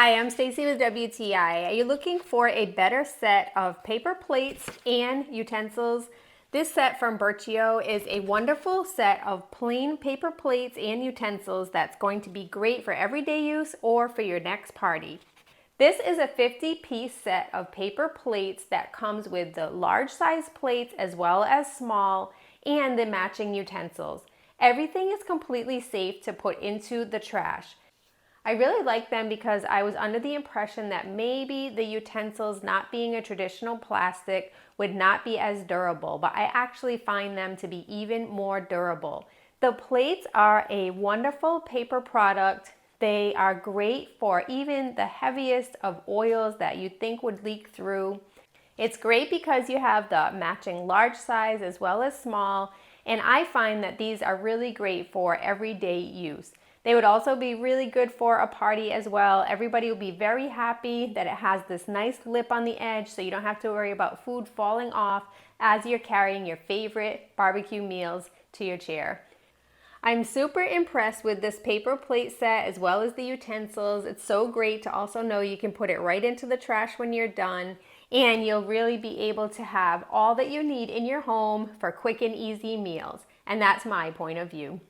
Hi, I'm Stacy with WTI. Are you looking for a better set of paper plates and utensils? This set from BIRCHIO is a wonderful set of plain paper plates and utensils that's going to be great for everyday use or for your next party. This is a 50-piece set of paper plates that comes with the large size plates as well as small and the matching utensils. Everything is completely safe to put into the trash. I really like them because I was under the impression that maybe the utensils, not being a traditional plastic, would not be as durable, but I actually find them to be even more durable. The plates are a wonderful paper product. They are great for even the heaviest of oils that you think would leak through. It's great because you have the matching large size as well as small, and I find that these are really great for everyday use. They would also be really good for a party as well. Everybody will be very happy that it has this nice lip on the edge so you don't have to worry about food falling off as you're carrying your favorite barbecue meals to your chair. I'm super impressed with this paper plate set as well as the utensils. It's so great to also know you can put it right into the trash when you're done, and you'll really be able to have all that you need in your home for quick and easy meals. And that's my point of view.